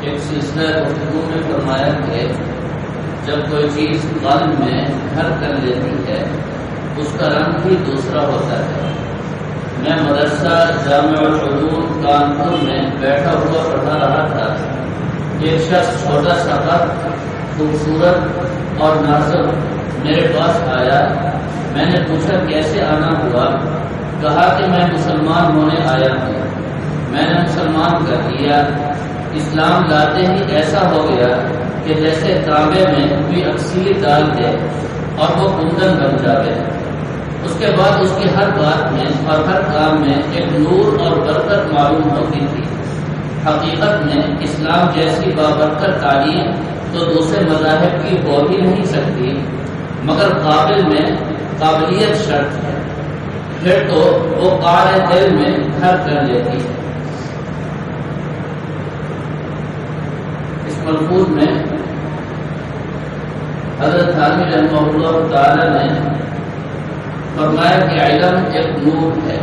ایک سلسلہ گفتگو میں فرمایا کہ جب کوئی چیز قلب میں گھر کر لیتی ہے اس کا رنگ بھی دوسرا ہوتا ہے۔ میں مدرسہ جامع العلوم کانپور میں بیٹھا ہوا پڑھا رہا تھا، ایک شخص چھوٹا سا خط خوبصورت اور نازک میرے پاس آیا۔ میں نے پوچھا کیسے آنا ہوا؟ کہا کہ میں مسلمان ہونے آیا ہوں۔ میں نے مسلمان کر دیا۔ اسلام لاتے ہی ایسا ہو گیا کہ جیسے کعبے میں کوئی اکسیر ڈال دے اور وہ کندن بن جاوے۔ اس کے بعد اس کی ہر بات میں اور ہر کام میں ایک نور اور برکت معلوم ہوتی تھی۔ حقیقت میں اسلام جیسی بابرکت تعلیم تو دوسرے مذاہب کی ہو ہی نہیں سکتی، مگر قابل میں قابلیت شرط ہے، پھر تو وہ قعر دل میں گھر کر لیتی ہے۔ اس ملفوظ میں حضرت تھانوی رحمہ اللہ تعالی نے فرمایا کہ علم ایک نور ہے،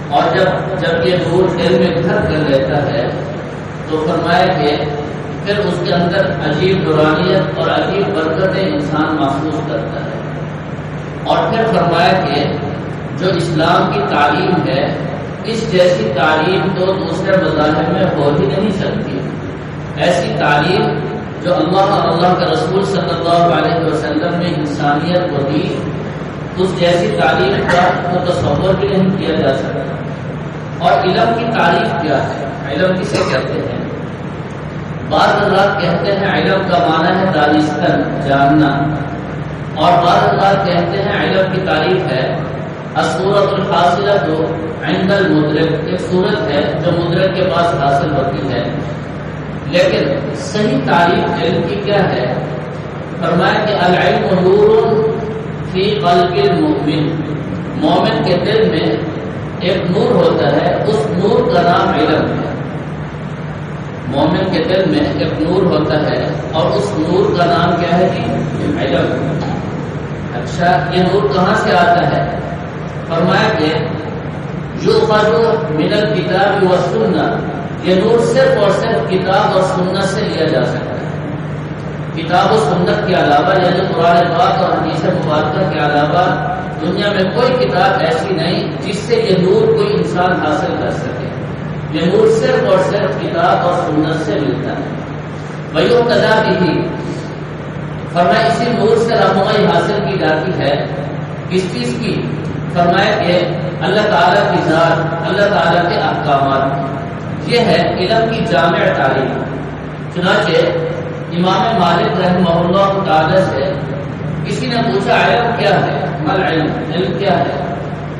اور جب یہ نور دل میں گھر کر لیتا ہے تو فرمایا کہ پھر اس کے اندر عجیب نورانیت اور عجیب برکتیں انسان محسوس کرتا ہے۔ اور پھر فرمایا کہ جو اسلام کی تعلیم ہے اس جیسی تعلیم تو دوسرے مذاہب میں ہو ہی نہیں سکتی۔ ایسی تعلیم جو اللہ کے رسول صلی اللہ علیہ وسلم نے انسانیت کو دی، اس جیسی تعلیم کا تو تصور بھی نہیں کیا جا سکتا۔ اور علم کی تعریف کیا ہے؟ علم کسے کہتے ہیں؟ بعض حضرات کہتے ہیں علم کا معنی ہے دانستن، جاننا، اور بعض حضرات کہتے ہیں علم کی تعریف ہے الصورۃ الحاصلۃ عند المدرک، ایک صورت ہے جو مدرک کے پاس حاصل ہوتی ہے۔ لیکن صحیح تعریف علم کی کیا ہے؟ فرمایا کہ العلم نور فی قلب المؤمن، مومن کے دل میں ایک نور ہوتا ہے، اس نور کا نام علم ہے۔ مومن کے دل میں ایک نور ہوتا ہے اور اس نور کا نام کیا ہے جی؟ علم۔ اچھا، یہ نور کہاں سے آتا ہے؟ فرمایا کہ یؤخذ من الکتاب والسنہ، یہ نور صرف اور صرف کتاب اور سنت سے لیا جا سکتا ہے۔ کتاب و سنت کے علاوہ یعنی قرآن پاک اور حدیث مبارکہ کے علاوہ دنیا میں کوئی کتاب ایسی نہیں جس سے یہ نور کوئی انسان حاصل کر سکے۔ یہ نور صرف اور صرف کتاب اور سنت سے ملتا ہے۔ وَيُقْتَدَىٰ بِهِ، فرمایا اسی نور سے رہنمائی حاصل کی جاتی ہے۔ کس چیز کی؟ فرمایا کہ اللہ تعالیٰ کی ذات، اللہ تعالیٰ کے احکامات، یہ ہے علم کی جامع تعلیم۔ چنانچہ امام مالک رحمہ اللہ تعالی سے کسی نے پوچھا علم کیا ہے؟ مل علم، علم کیا ہے؟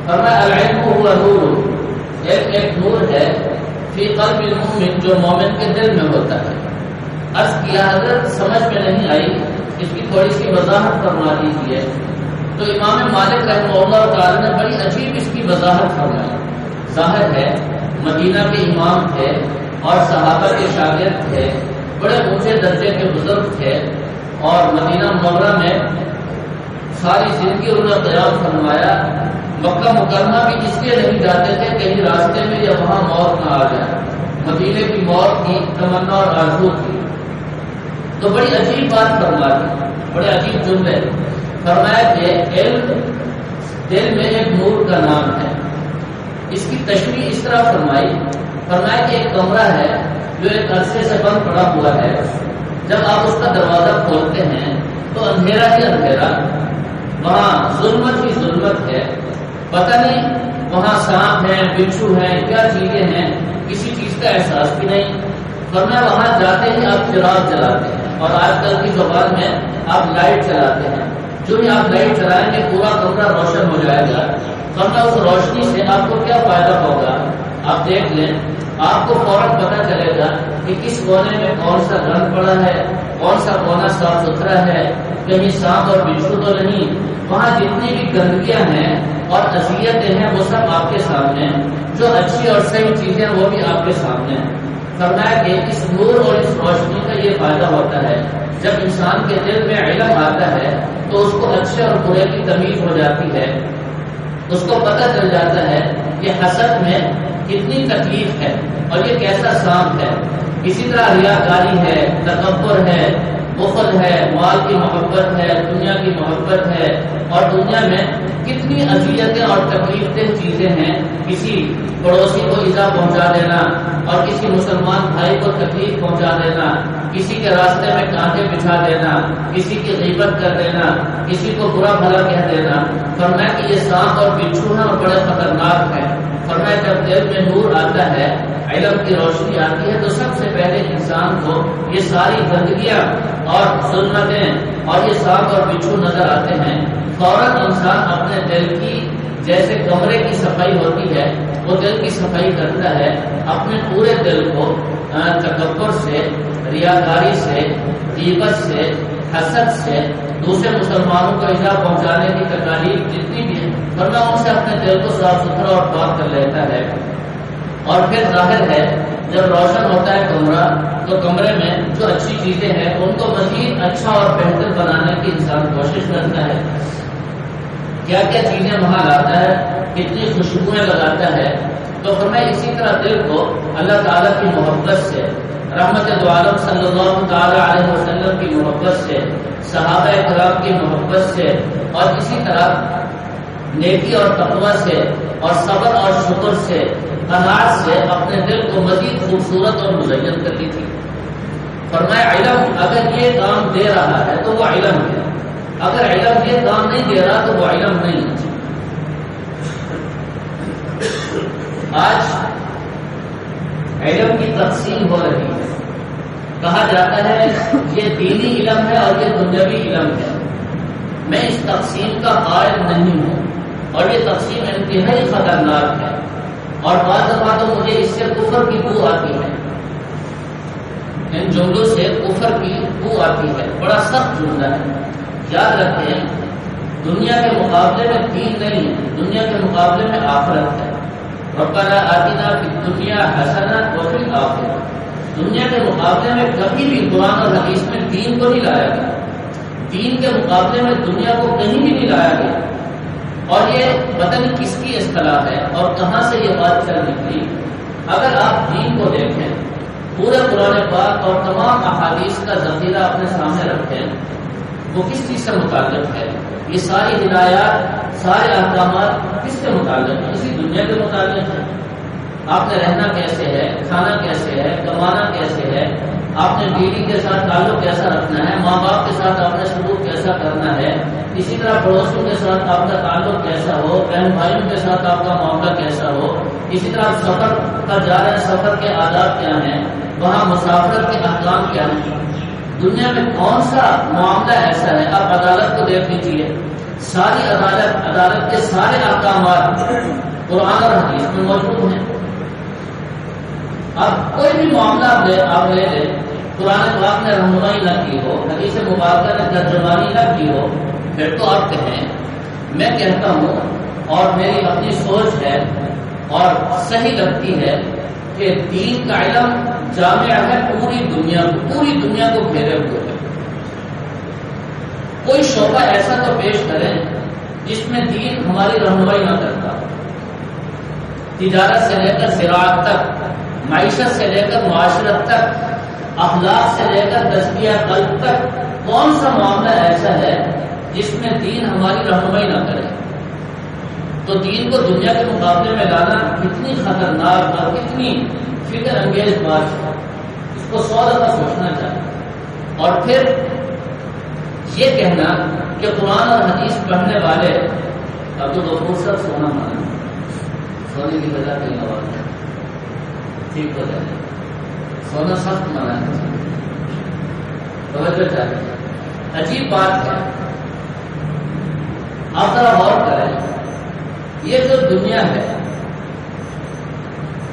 فرمایا العلم هو نور، ایک نور ہے فی قلب المؤمن، جو مومن کے دل میں ہوتا ہے۔ عرض کیا حضرت سمجھ میں نہیں آئی، اس کی تھوڑی سی وضاحت فرما دیجیے۔ تو امام مالک رحمہ اللہ تعالی نے بڑی عجیب اس کی وضاحت فرمائی۔ ظاہر ہے مدینہ کے امام تھے اور صحابہ کے شاگرد تھے، بڑے اونچے درجے کے بزرگ تھے، اور مدینہ منورہ میں ساری زندگی انہوں نے قیام فرمایا۔ مکہ مکرمہ بھی اس لیے نہیں جاتے تھے کہیں راستے میں یا وہاں موت نہ آ جائے، مدینے کی موت کی تمنا اور آرزو تھی۔ تو بڑی عجیب بات فرما دی، بڑے عجیب جملے۔ فرمایا کہ علم دل میں ایک نور کا نام ہے۔ اس کی تشریح اس طرح فرمائی، فرمایا کہ ایک کمرہ ہے جو ایک عرصے سے بند پڑا ہوا ہے، جب آپ اس کا دروازہ کھولتے ہیں تو اندھیرا ہی اندھیرا، وہاں ظلمت ہی ظلمت ہے، پتہ نہیں وہاں سانپ ہیں، بچھو ہیں، کیا چیزیں ہیں، کسی چیز کا احساس بھی نہیں۔ فرمایا وہاں جاتے ہی آپ چراغ جلاتے ہیں، اور آج کل کی زبان میں آپ لائٹ چلاتے ہیں، جو ہی آپ لائٹ چلائیں گے پورا کمرہ روشن ہو جائے گا۔ فرمایا اس روشنی سے آپ کو کیا فائدہ ہوگا؟ آپ دیکھ لیں، آپ کو فوراً پتہ چلے گا کہ کس کونے میں کون سا گند پڑا ہے، کون سا کونا صاف ستھرا ہے، کہیں سانپ اور بچھو تو نہیں۔ وہاں جتنی بھی گندگیاں ہیں اور اذیتیں ہیں وہ سب آپ کے سامنے ہیں، جو اچھی اور صحیح چیزیں وہ بھی آپ کے سامنے ہیں۔ فرمایا کہ اس نور اور اس روشنی کا یہ فائدہ ہوتا ہے، جب انسان کے دل میں علم آتا ہے تو اس کو اچھے اور برے کی تمیز ہو جاتی ہے۔ اس کو پتہ چل جاتا ہے کہ حسد میں کتنی تکلیف ہے اور یہ کیسا سانپ ہے. اسی طرح ریاکاری ہے، تکبر ہے، بخل ہے، مال کی محبت ہے، دنیا کی محبت ہے، اور دنیا میں کتنی اذیتیں اور تکلیف دہ چیزیں ہیں. کسی پڑوسی کو ایذا پہنچا دینا اور کسی مسلمان بھائی کو تکلیف پہنچا دینا، کسی کے راستے میں کانٹے بچھا دینا، کسی کی غیبت کر دینا، کسی کو برا بھلا کہہ دینا. فرمایا کہ یہ سانپ اور بچھو ہیں اور بڑے خطرناک ہیں. فرمایا جب دل میں نور آتا ہے، علم کی روشنی آتی ہے، تو سب سے پہلے انسان کو یہ ساری گندگیاں اور ظلمتیں اور یہ سانپ اور بچھو نظر آتے ہیں. فوراً انسان اپنے دل کی جیسے کمرے کی صفائی ہوتی ہے وہ دل کی صفائی کرتا ہے. اپنے پورے دل کو تکبر سے، ریاکاری سے، غیبت سے، حسد سے، دوسرے مسلمانوں کو ایذا پہنچانے کی تکالیف جتنی بھی ہے ورنہ ان سے اپنے دل کو صاف ستھرا اور پاک کر لیتا ہے. اور پھر ظاہر ہے جب روشن ہوتا ہے کمرہ تو کمرے میں جو اچھی چیزیں ہیں ان کو مزید اچھا اور بہتر بنانے کی انسان کوشش کرتا ہے. کیا کیا چیزیں وہاں لاتا ہے، کتنی خوشبوئیں لگاتا ہے. تو فرمایا اسی طرح دل کو اللہ تعالیٰ کی محبت سے، رحمت دو عالم صلی اللہ تعالی علیہ وسلم کی محبت سے، صحابہ کرام کی محبت سے، اور اسی طرح نیکی اور تقوی سے اور صبر اور شکر سے، قناعت سے اپنے دل کو مزید خوبصورت اور مزین کرنی تھی. فرمایا علم اگر یہ کام دے رہا ہے تو وہ علم ہے، اگر علم یہ کام نہیں دے رہا تو وہ علم نہیں ہے. آج علم کی تقسیم ہو رہی ہے. کہا جاتا ہے یہ دینی علم ہے اور یہ دنیاوی علم ہے. میں اس تقسیم کا قائل نہیں ہوں اور یہ تقسیم انتہائی خطرناک ہے، اور بعض دفعہ تو مجھے اس سے کفر کی بو آتی ہے. ان جملوں سے کفر کی بو آتی ہے. بڑا سخت جملہ ہے. یاد رکھیں دنیا کے مقابلے میں دین نہیں ہے، دنیا کے مقابلے میں آخرت ہے. ربنا آتنا فی الدنیا حسنہ وفی الآخرہ. دنیا کے مقابلے میں کبھی بھی قرآن اور حدیث میں دین کو نہیں لایا گیا. دین کے مقابلے میں دنیا کو کہیں بھی نہیں لایا گیا. اور یہ پتہ نہیں کس کی اصطلاح ہے اور کہاں سے یہ بات چل نکلی. اگر آپ دین کو دیکھیں، پورے قرآن پاک اور تمام احادیث کا ذخیرہ اپنے سامنے رکھیں، وہ کس چیز سے متعلق ہے؟ یہ ساری ہدایات، سارے احکامات کس سے متعلق ہیں؟ اسی دنیا کے متعلق ہے. آپ نے رہنا کیسے ہے، کھانا کیسے ہے، کمانا کیسے ہے، آپ نے بیوی کے ساتھ تعلق کیسا رکھنا ہے، ماں باپ کے ساتھ آپ نے سلوک کیسا کرنا ہے، اسی طرح پڑوسیوں کے ساتھ آپ کا تعلق کیسا ہو، بہن بھائیوں کے ساتھ آپ کا معاملہ کیسا ہو. اسی طرح آپ سفر پر جا رہے ہیں، سفر کے آداب کیا ہیں، وہاں مسافر کے احکام کیا ہیں. دنیا میں کون سا معاملہ ایسا ہے؟ آپ عدالت کو دیکھ لیجیے، ساری عدالت کے سارے احکامات قرآن اور حدیث میں موجود ہیں. اب کوئی بھی معاملہ آپ لے لیں، قرآن پاک نے رہنمائی نہ کی ہو، حدیث مبارکہ نے ترجمانی نہ کی ہو، پھر تو آپ کہیں. میں کہتا ہوں اور میری اپنی سوچ ہے اور صحیح لگتی ہے کہ دین کا علم جامع ہے پوری دنیا کو گھیرے ہوئے ہے. کوئی شعبہ ایسا تو پیش کریں جس میں دین ہماری رہنمائی نہ کرتا. تجارت سے لے کر زراعت تک، معیشت سے لے کر معاشرت تک، اخلاق سے لے کر تزکیہ قلب تک، کون سا معاملہ ایسا ہے جس میں دین ہماری رہنمائی نہ کرے؟ تو دین کو دنیا کے مقابلے میں لانا کتنی خطرناک اور کتنی فکر انگیز بات ہے. اس کو 100 دفعہ سوچنا چاہیے. اور پھر یہ کہنا کہ قرآن اور حدیث پڑھنے والے عبدالغفور صاحب سونا مانا، سونے کی وجہ کہیں اور ہے، ٹھیک ہو جائے. سونا سخت مانا ہے. توجہ چاہیے. عجیب بات ہے. آپ ذرا غور کریں، یہ جو دنیا ہے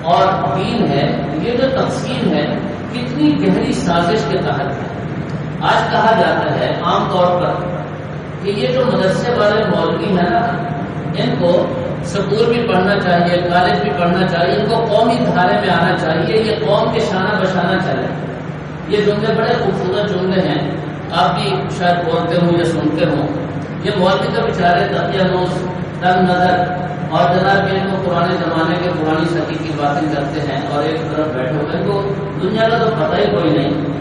اور دین ہے، یہ جو تقسیم ہے کتنی گہری سازش کے تحت ہے. آج کہا جاتا ہے عام طور پر کہ یہ جو مدرسے والے مولوی ہیں نا، ان کو سکول بھی پڑھنا چاہیے، کالج بھی پڑھنا چاہیے، ان کو قومی دھارے میں آنا چاہیے، یہ قوم کے شانہ بشانہ چلے. یہ جملے بڑے خوبصورت جملے ہیں، آپ بھی شاید بولتے ہوں یا سنتے ہوں. یہ مولوی کا بیچارے تقیہ نوز تنگ نظر اور جناب یہ تو پرانے زمانے کے پرانی صدی کی باتیں کرتے ہیں اور ایک طرف بیٹھے ہوئے کو دنیا کا تو پتہ ہی کوئی نہیں.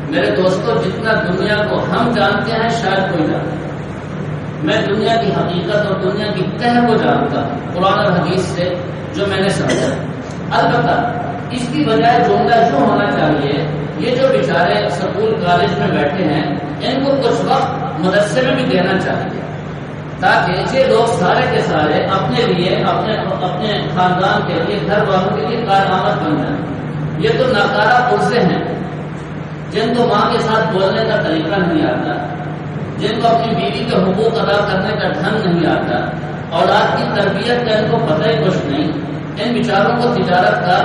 میرے دوستوں جتنا دنیا کو ہم جانتے ہیں شاید کوئی جانتا. میں دنیا کی حقیقت اور دنیا کی تہ کو جانتا ہوں قرآن اور حدیث سے جو میں نے سمجھا. البتہ اس کی بجائے جملہ جو ہونا چاہیے یہ جو بیچارے اسکول کالج میں بیٹھے ہیں ان کو کچھ وقت مدرسے میں بھی دینا چاہیے تاکہ یہ لوگ سارے کے سارے اپنے لیے اپنے خاندان کے لیے گھر والوں کے لیے کارآمد بن جائیں. یہ تو ناکارہ پرزے ہیں جن کو ماں کے ساتھ بولنے کا طریقہ نہیں آتا, جن کو اپنی بیوی کے حقوق ادا کرنے کا ڈھنگ نہیں آتا, اولاد کی تربیت کا ان کو پتہ ہی کچھ نہیں. ان بیچاروں کو تجارت کا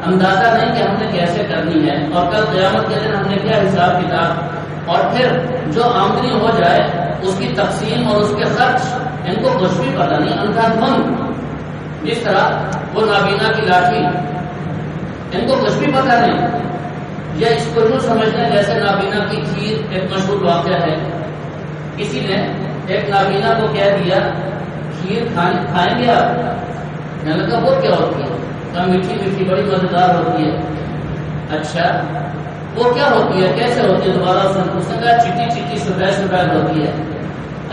اندازہ نہیں کہ ہم نے کیسے کرنی ہے اور کل قیامت کے دن ہم نے کیا حساب کتاب, اور پھر جو آمدنی ہو جائے اس کی تقسیم اور اس کے خرچ ان کو کچھ بھی پتہ نہیں. اندھا دھند جس طرح وہ نابینا کی لاٹھی ان کو کچھ بھی پتہ نہیں. یہ اس کو یوں سمجھتے ہیں جیسے نابینا کی کھیر ایک مشہور واقعہ ہے. کسی نے ایک نابینا کو کہہ دیا کھیر کھائیں گے آپ؟ میں نے کہا وہ کیا ہوتی ہے؟ کہا میٹھی میٹھی بڑی مزیدار ہوتی ہے. اچھا وہ کیا ہوتی ہے, کیسے ہوتی ہے؟ دوبارہ اس نے کہا چٹی چٹی سفید سفید ہوتی ہے.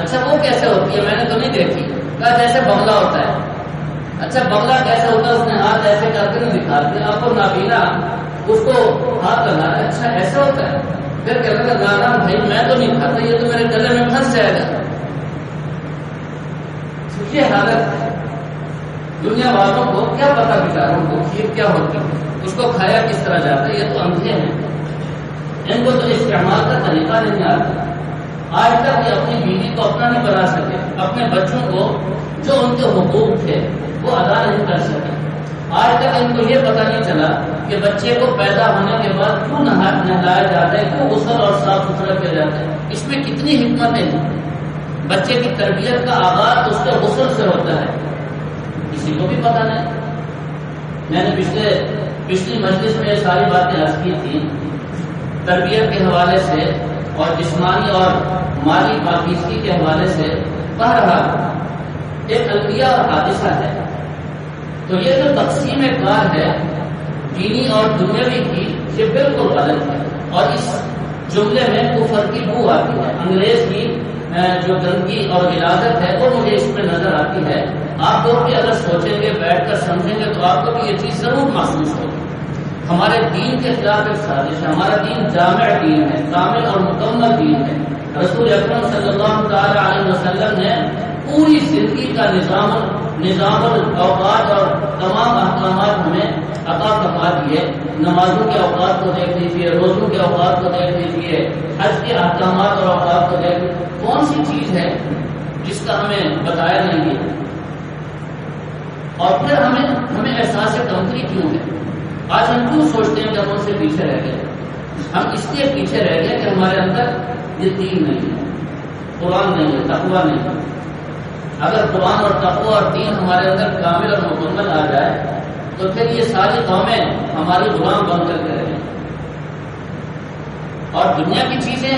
اچھا وہ کیسے ہوتی ہے؟ میں نے تو نہیں دیکھی. کہا جیسے بنگلہ ہوتا ہے. اچھا بنگلہ کیسے ہوتا ہے؟ اس نے ہاتھ ایسے کر کے نہیں دکھا دیا. آپ کو نابینا اس کو ہاتھ لگا ہے. اچھا ایسا ہوتا ہے؟ پھر کہنے لگا نانا بھائی میں تو نہیں کھاتا, یہ تو میرے گلے میں پھنس جائے گا. یہ حالت ہے. دنیا والوں کو کیا پتا بیچاروں کو کھیر کیا ہوتی ہے, اس کو کھایا کس طرح جاتا ہے. یہ تو اندھے ہیں, ان کو تو استعمال کا طریقہ نہیں آتا. آج تک یہ اپنی بیوی کو اپنا نہیں بنا سکے, اپنے بچوں کو جو ان کے حقوق تھے وہ ادا نہیں کر سکے. آج تک ان کو یہ پتہ نہیں چلا کہ بچے کو پیدا ہونے کے بعد کیوں نہلایا جاتا ہے, کیوں غسل اور صاف ستھرا کیا جاتا ہے. اس میں کتنی حکمتیں ہیں. بچے کی تربیت کا آغاز اس کے غسل سے ہوتا ہے, کسی کو بھی پتہ نہیں. میں نے پچھلی مجلس میں یہ ساری باتیں عرض کی تھی تربیت کے حوالے سے اور جسمانی اور مالی پاکیزگی کے حوالے سے. بہرحال ایک المیہ اور حادثہ ہے. تو یہ جو تقسیم کار ہے دینی اور دنیاوی کی یہ بالکل غلط ہے, اور اس جملے میں کفر کی بو آتی ہے. انگریز کی جو گندگی اور غلاظت ہے وہ مجھے اس میں نظر آتی ہے. آپ لوگ بھی اگر سوچیں گے بیٹھ کر سمجھیں گے تو آپ کو بھی یہ چیز ضرور محسوس ہوگی. ہمارے دین کے خلاف ایک سازش ہے. ہمارا دین جامع دین ہے, کامل اور مکمل دین ہے. رسول اکرم صلی اللہ تعالی علیہ وسلم نے پوری زندگی کا نظام الاوقات اور تمام احکامات ہمیں عطا فرما دیے. نمازوں کے اوقات کو دیکھ لیجیے, روزوں کے اوقات کو دیکھ لیجیے, حج کے احکامات اور اوقات کو دیکھ لیجیے. کون سی چیز ہے جس کا ہمیں بتایا نہیں ہے؟ اور پھر ہمیں احساس کمتری کیوں ہے؟ آج ہم کیوں سوچتے ہیں کہ ہم ان سے پیچھے رہ گئے؟ ہم اس لیے پیچھے رہ گئے کہ ہمارے اندر یہ دین نہیں ہے, قرآن نہیں ہے, تقویٰ نہیں ہے. اگر قرآن اور تقویٰ اور دین ہمارے اندر کامل اور مکمل آ جائے تو پھر یہ ساری قومیں ہماری غلام بن کر کے رہیں. اور دنیا کی چیزیں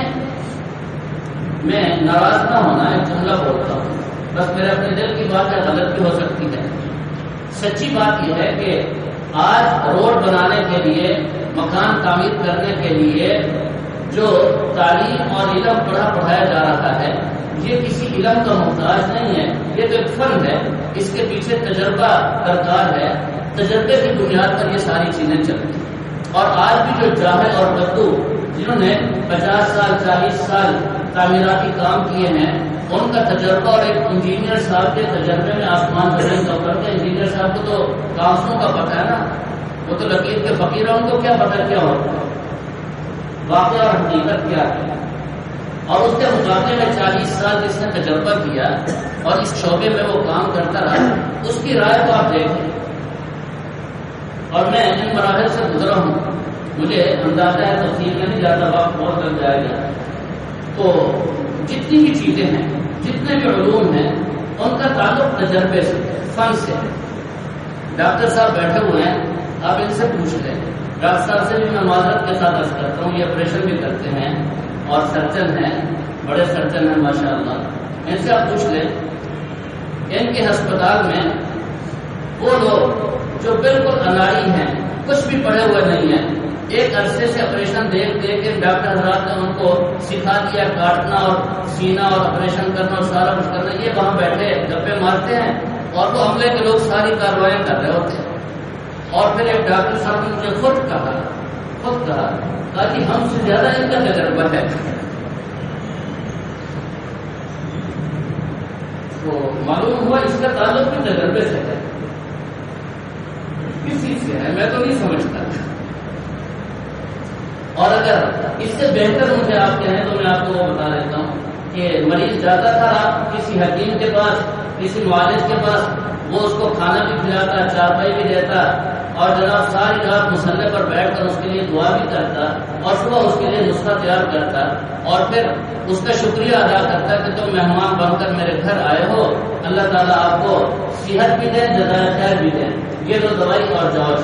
میں ناراض نہ ہونا, ایک جملہ بولتا ہوں بس میرے اپنے دل کی بات ہے, غلط بھی ہو سکتی ہے. سچی بات یہ ہے کہ آج روڈ بنانے کے لیے, مکان تعمیر کرنے کے لیے جو تعلیم اور علم پڑھایا جا رہا ہے یہ کسی علم کا محتاج نہیں ہے. یہ تو ایک فن ہے, اس کے پیچھے تجربہ درکار ہے. تجربے کی بنیاد پر یہ ساری چیزیں چلتی ہیں. اور آج بھی جو جاہل اور بدو جنہوں نے 50 سال 40 سال تعمیراتی کام کیے ہیں ان کا تجربہ اور ایک انجینئر صاحب کے تجربے میں آسمان زمین کا فرق ہے. انجینئر صاحب کو تو کاغذوں کا پتہ ہے نا, وہ تو لکیر کے فقیر ہیں, ان کو کیا پتہ کیا ہوتا ہے, واقعہ اور حقیقت کیا ہے. اور اس کے مقابلے میں 40 سال جس نے تجربہ کیا اور اس شعبے میں وہ کام کرتا رہا, اس کی رائے کو آپ دیکھیں. اور میں ان مراحل سے گزرا ہوں, مجھے اندازہ ہے تفصیل میں نہیں جاتا, وقت بہت لگ جائے گا. تو جتنی بھی چیزیں ہیں, جتنے بھی علوم ہیں, ان کا تعلق تجربے سے, فن سے. ڈاکٹر صاحب بیٹھے ہوئے ہیں, آپ ان سے پوچھ لیں. ڈاکٹر صاحب سے بھی میں معذرت کے ساتھ عرض کرتا ہوں, یہ آپریشن بھی کرتے ہیں اور سرجن ہیں, بڑے سرجن ہیں ماشاء اللہ. ان سے آپ پوچھ لیں ان کے ہسپتال میں وہ لوگ جو بالکل اناڑی ہیں، کچھ بھی پڑھے ہوئے نہیں ہیں، ایک عرصے سے آپریشن دیکھ کے ڈاکٹر حضرات نے ان کو سکھا دیا کاٹنا اور سینا اور آپریشن کرنا اور سارا کچھ کرنا، یہ وہاں بیٹھے گپے مارتے ہیں اور وہ عملے کے لوگ ساری کارروائیاں کر رہے ہوتے ہیں۔ اور پھر ایک ڈاکٹر صاحب نے مجھے خود کہا کہ ہم سے زیادہ ان کا تجربہ ہے۔ تو معلوم ہوا اس کا تعلق بھی تجربے سے ہے، کس چیز سے ہے میں تو نہیں سمجھتا۔ اور اگر اس سے بہتر مجھے آپ کہیں تو میں آپ کو وہ بتا دیتا ہوں کہ مریض جاتا تھا کسی حکیم کے پاس، کسی معالج کے پاس، وہ اس کو کھانا بھی کھلاتا، چارپائی بھی دیتا، اور جناب ساری رات مصلے پر بیٹھ کر اس کے لیے دعا بھی کرتا، اور صبح اس کے لیے نسخہ تیار کرتا، اور پھر اس کا شکریہ ادا کرتا کہ تم مہمان بن کر میرے گھر آئے ہو، اللہ تعالیٰ آپ کو صحت بھی دیں، جزائے خیر بھی دیں، یہ لو دوائی اور جاؤ۔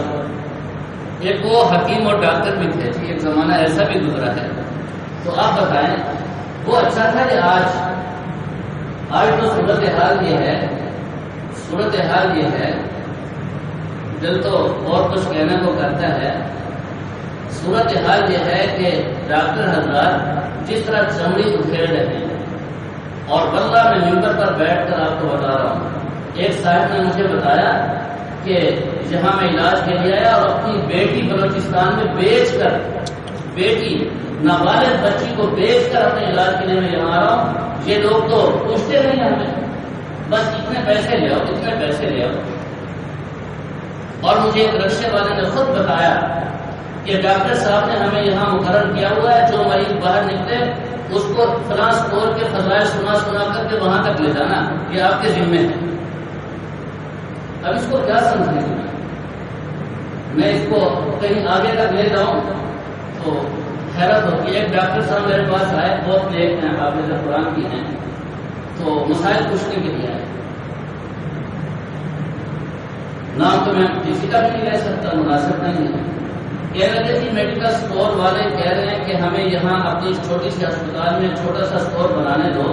ایک وہ حکیم اور ڈاکٹر بھی تھے، ایک زمانہ ایسا بھی گزرا ہے۔ تو آپ بتائیں وہ اچھا تھا کہ آج تو صورتحال یہ ہے، دل تو اور کچھ کہنے کو کرتا ہے۔ صورتحال یہ ہے کہ ڈاکٹر حضرات جس طرح چمڑی ادھیڑ رہے ہیں، اور واللہ میں ممبر پر بیٹھ کر آپ کو بتا رہا ہوں، ایک صاحب نے مجھے بتایا کہ جہاں میں علاج کے لیے آیا اور اپنی بیٹی بلوچستان میں بیچ کر، بیٹی نابالغ بچی کو بیچ کر اپنے علاج کے لیے میں یہاں آ رہا ہوں، یہ لوگ تو پوچھتے نہیں ہمیں، بس اتنے پیسے لے آؤ، اتنے پیسے لے آؤ۔ اور مجھے ایک رکشے والے نے خود بتایا کہ ڈاکٹر صاحب نے ہمیں یہاں مقرر کیا ہوا ہے، جو مریض باہر نکلے اس کو فلاں اسٹور کے فضائل سنا کر کے وہاں تک لے جانا، یہ آپ کے ذمے ہے۔ اب اس کو کیا سمجھیں گے؟ میں اس کو کہیں آگے تک لے جاؤں تو حیرت ہوتی ہے۔ ایک ڈاکٹر صاحب میرے پاس آئے، بہت نیک ہیں، حافظ قرآن کی ہیں، تو مسائل پوچھنے کے لیے آئے۔ نام تو میں کسی کا بھی نہیں لے سکتا، مناسب نہیں ہے۔ کہہ رہے تھے کہ میڈیکل اسٹور والے کہہ رہے ہیں کہ ہمیں یہاں اپنی چھوٹی سی ہسپتال میں چھوٹا سا اسٹور بنانے دو،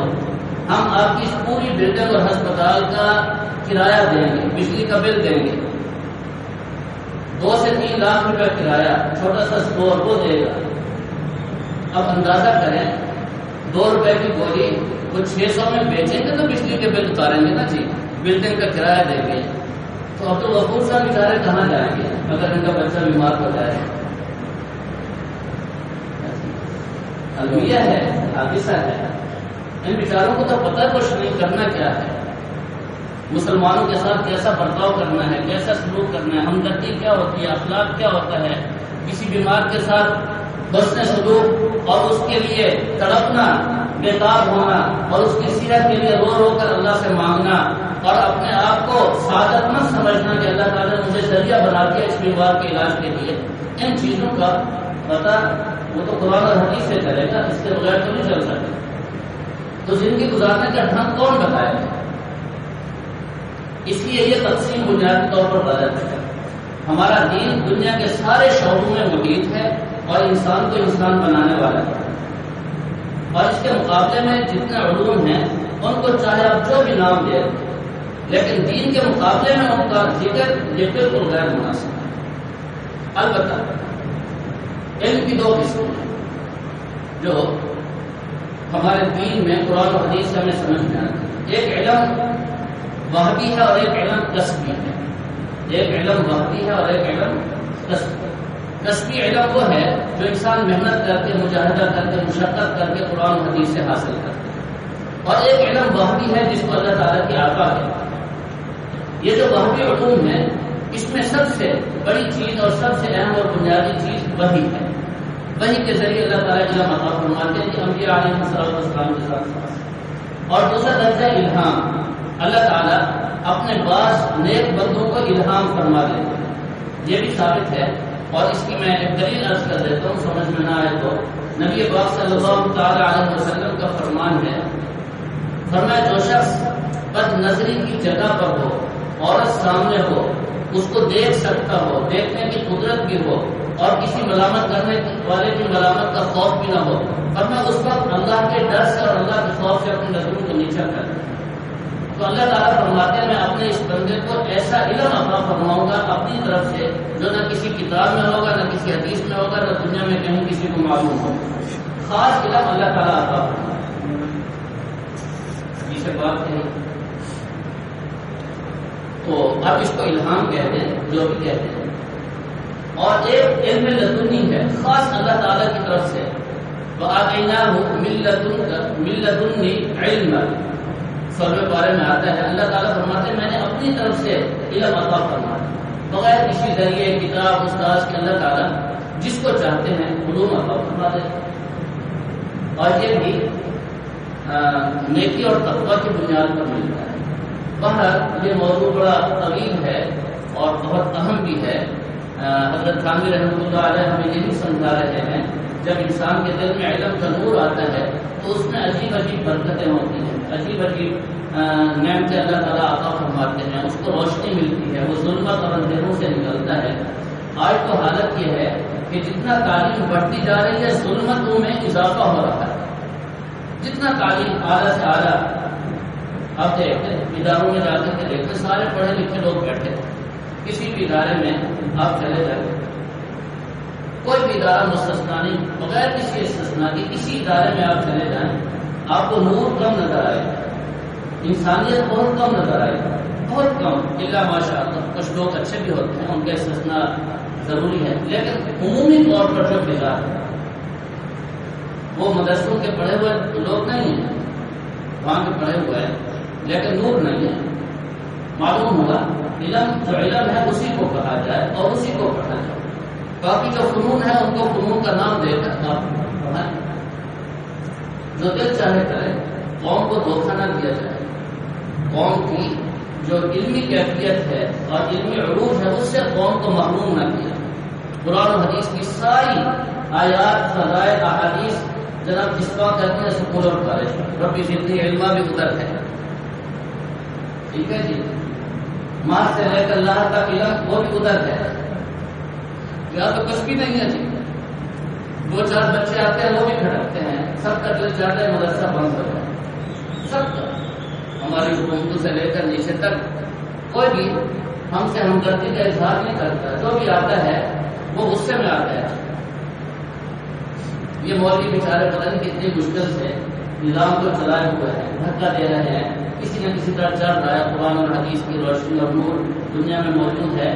ہم آپ کی پوری بلڈنگ اور ہسپتال کا کرایہ دیں گے، بجلی کا بل دیں گے، 2 سے 3 لاکھ روپے کرایہ، چھوٹا سا اسٹور وہ دے گا۔ اب اندازہ کریں 2 روپے کی گولی وہ 600 میں بیچیں گے تو بجلی کے بل اتاریں گے نا جی، بلڈنگ کا کرایہ دیں گے، تو عبدالغفور صاحب بیچارے کہاں جائیں گے اگر ان کا بچہ بیمار ہو جائے؟ المیہ ہے، حادثہ ہے، ان بیچاروں کو تو پتہ کچھ نہیں کرنا کیا ہے، مسلمانوں کے ساتھ کیسا برتاؤ کرنا ہے، کیسا سلوک کرنا ہے، ہمدردی کیا ہوتی ہے، اخلاق کیا ہوتا ہے، کسی بیمار کے ساتھ حسن سلوک اور اس کے لیے تڑپنا، بیتاب ہونا، اور اس کی صحت کے لیے رو رو کر اللہ سے مانگنا، اور اپنے آپ کو سعادت مند سمجھنا کہ اللہ تعالیٰ نے مجھے ذریعہ بنا دیا اس بیمار کے علاج کے لیے، ان چیزوں کا پتہ وہ تو قرآن اور حدیث سے چلے گا، اس کے بغیر تو نہیں چل سکتا۔ تو زندگی گزارنے کا ڈھنگ کون بتائے گا؟ اس لیے یہ تقسیم بنیادی طور پر غلط ہے۔ ہمارا دین دنیا کے سارے شعبوں میں محیط ہے اور انسان کو انسان بنانے والا ہے، اور اس کے مقابلے میں جتنے علوم ہیں ان کو چاہے آپ جو بھی نام دیں، لیکن دین کے مقابلے میں ان کا ذکر یہ بالکل غیر مناسب ہے۔ البتہ علم کی 2 قسمیں ہیں جو ہمارے دین میں قرآن و حدیث سے ہمیں سمجھ میں آتی ہے۔ ایک علم وحدی ہے اور ایک علم کسبی ہے۔ ایک علم وحدی ہے اور ایک علم کسبی۔ کسبی علم وہ ہے جو انسان محنت کر کے، مجاہدہ کر کے، مشقت کر کے قرآن و حدیث سے حاصل کرتا ہے، اور ایک علم وحدی ہے جس کو اللہ تعالیٰ کی عطا ہے۔ یہ جو وحدی علوم ہے اس میں سب سے بڑی چیز اور سب سے اہم اور بنیادی چیز وحی ہے۔ وحی کے ذریعے اللہ تعالیٰ علم عطا فرماتے ہیں کہ انبیاء علیہ السلام کے ساتھ۔ اور دوسرا درجہ الہام، اللہ تعالیٰ اپنے بعض نیک بندوں کو الہام فرما دیتے ہیں، یہ بھی ثابت ہے۔ اور اس کی میں ایک دلیل عرض کر دیتا ہوں، سمجھ میں نہ آئے تو نبی پاک صلی اللہ تعالی علیہ وسلم کا فرمان ہے، فرمایا جو شخص بد نظری کی جگہ پر ہو، عورت سامنے ہو، اس کو دیکھ سکتا ہو، دیکھنے کی قدرت بھی ہو، اور کسی ملامت کرنے والے کی ملامت کا خوف بھی نہ ہو، فرمایا اس وقت اللہ کے ڈر سے اور اللہ کے خوف سے اپنی نظروں کو نیچا کر دے۔ تو اللہ تعالیٰ فرماتے ہیں میں اپنے اس بندے کو ایسا علم عطا فرماؤں گا اپنی طرف سے جو نہ کسی کتاب میں ہوگا نہ کسی حدیث میں ہوگا نہ دنیا میں کہیں کسی کو معلوم ہوگا. خاص علم اللہ تعالیٰ عطا فرماتا ہے. جسے بات کہیں تو اب اس کو الہام کہتے ہیں جو بھی کہتے ہیں. اور ایک علم لدنی ہے خاص اللہ تعالیٰ کی طرف سے. وَآتَيْنَاهُ مِن لَّدُنِّي عِلْمًا سورہ بارے میں آتا ہے اللہ تعالیٰ فرماتے ہیں میں نے اپنی طرف سے علم عطا فرمایا بغیر کسی ذریعے کتاب استاذ کے. اللہ تعالیٰ جس کو چاہتے ہیں علوم عطا فرما دیتے ہیں اور یہ بھی نیکی اور تقویٰ کی بنیاد پر ملتا ہے. بہرحال یہ موضوع بڑا طویل ہے اور بہت اہم بھی ہے. حضرت تھانوی رحمۃ اللہ علیہ ہمیں یہی سمجھا رہے ہیں جب انسان کے دل میں علم کا نور آتا ہے تو اس میں عجیب عجیب برکتیں ہوتی ہیں, عجیب عجیب نعمتیں اللہ تعالیٰ عطا فرماتے ہیں, اس کو روشنی ملتی ہے, وہ ظلمت اور اندھیروں سے نکلتا ہے. آج تو حالت یہ ہے کہ جتنا تعلیم بڑھتی جا رہی ہے ظلمتوں میں اضافہ ہو رہا ہے. جتنا تعلیم اعلیٰ سے اعلیٰ آپ دیکھتے اداروں میں جا کر کے دیکھتے سارے پڑھے لکھے لوگ بیٹھے. کسی بھی ادارے میں آپ چلے جائیں کوئی بھی ادارہ مستثنا نہیں, بغیر کسی استثنا کے کسی ادارے میں آپ چلے جائیں آپ کو نور کم نظر آئے گا, انسانیت بہت کم نظر آئے گا, بہت کم. الا ماشاء اللہ کچھ لوگ اچھے بھی ہوتے ہیں ان کا استثنا ضروری ہے, لیکن عمومی طور پر جو بگاڑ ہے وہ مدرسوں کے پڑھے ہوئے لوگ نہیں ہیں, وہاں کے پڑھے ہوئے ہیں لیکن نور نہیں ہے. معلوم ہوگا علم جو علم ہے اسی کو کہا جائے اور اسی کو پڑھا جائے. باقی جو فنون ہے ان کو فنون کا نام دے کر آپ پڑھائیں, جو دل چاہے کرے. قوم کو دھوکہ نہ دیا جائے. قوم کی جو علمی کیفیت ہے اور علمی عروج ہے اس سے قوم کو محروم نہ کیا. قرآن و حدیث کی ساری آیات فضائل احادیث جناب جس بات کہتے ہیں سکول اور کالج ربی زدنی علما بھی ادھر ہے. ٹھیک ہے جی, ماں سے لے کر اللہ تک علم وہ بھی ادھر ہے. یا تو کچھ بھی نہیں ہے جی, 2-4 بچے آتے ہیں وہ بھی کھڑکتے ہیں, سب کا دل چاہتا ہے مدرسہ بند ہو جائے. سب کا ہماری حکومتوں سے لے کر نیچے تک کوئی بھی ہم سے ہمدردی کا اظہار نہیں کرتا. جو بھی آتا ہے وہ غصے میں آتا ہے. یہ مولوی بیچارے پتہ نہیں کتنی مشکل سے نظام کو چلائے ہوئے ہیں, دھکا دے رہے ہیں, کسی نہ کسی طرح چل رہا ہے. قرآن اور حدیث کی روشنی اور نور دنیا میں موجود ہے.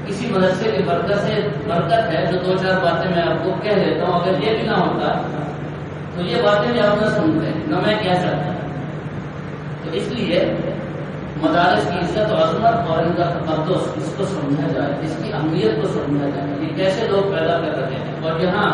کسی مدرسے کی برکت ہے جو 2-4 باتیں میں آپ کو کہہ دیتا ہوں. اگر یہ بھی نہ ہوتا تو یہ باتیں بھی آپ نہ سنتے نہ میں کہہ سکتا. تو اس لیے مدارس کی عزت و عظمت اور ان کا تقدس اس کو سمجھا جائے, اس کی اہمیت کو سمجھا جائے کہ کیسے لوگ پیدا کر رہے ہیں اور یہاں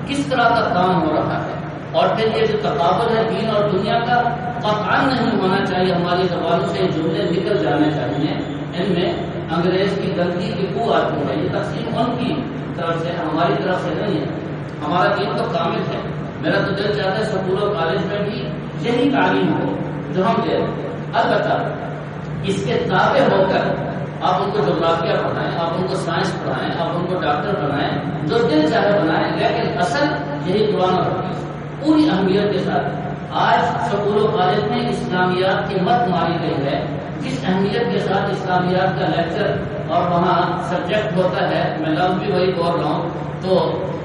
کس طرح کا کام ہو رہا ہے. اور پھر یہ جو تقابل ہے دین اور دنیا کا قطعاً نہیں ہونا چاہیے. ہماری زبانوں سے یہ جملے نکل جانے چاہیے. ان میں انگریز کی غلطی کی بو آتی ہے. یہ تقسیم ان کی طرف سے ہماری طرف سے نہیں ہے. ہمارا دین تو کامل ہے. میرا تو دل چاہتا ہے اسکول اور کالج میں بھی یہی تعلیم ہو جو ہم دے. البتہ اس کے تابع ہو کر آپ ان کو جغرافیہ پڑھائیں, آپ ان کو سائنس پڑھائیں, آپ ان کو ڈاکٹر بنائیں, جو دل چاہے بنائیں, لیکن اصل یہی قرآن اور حدیث پوری اہمیت کے ساتھ. آج اسکول و کالج میں اسلامیات کی مت ماری گئی ہے. جس اہمیت کے ساتھ اسلامیات کا لیکچر اور وہاں سبجیکٹ ہوتا ہے, میں لفظ بھی وہی بول رہا ہوں, تو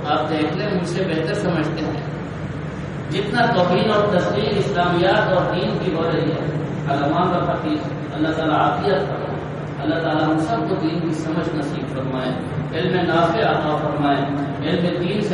آپ دیکھ لیں مجھ سے بہتر سمجھتے ہیں جتنا توہین اور تسلیم اسلامیات اور دین کی ہو رہی ہے. علماء اور حفیظ اللہ تعالیٰ عافیت فرمائے. اللہ تعالیٰ ہم سب کو دین کی سمجھ نصیب فرمائے, علم نافع عطا فرمائے, علم دین سے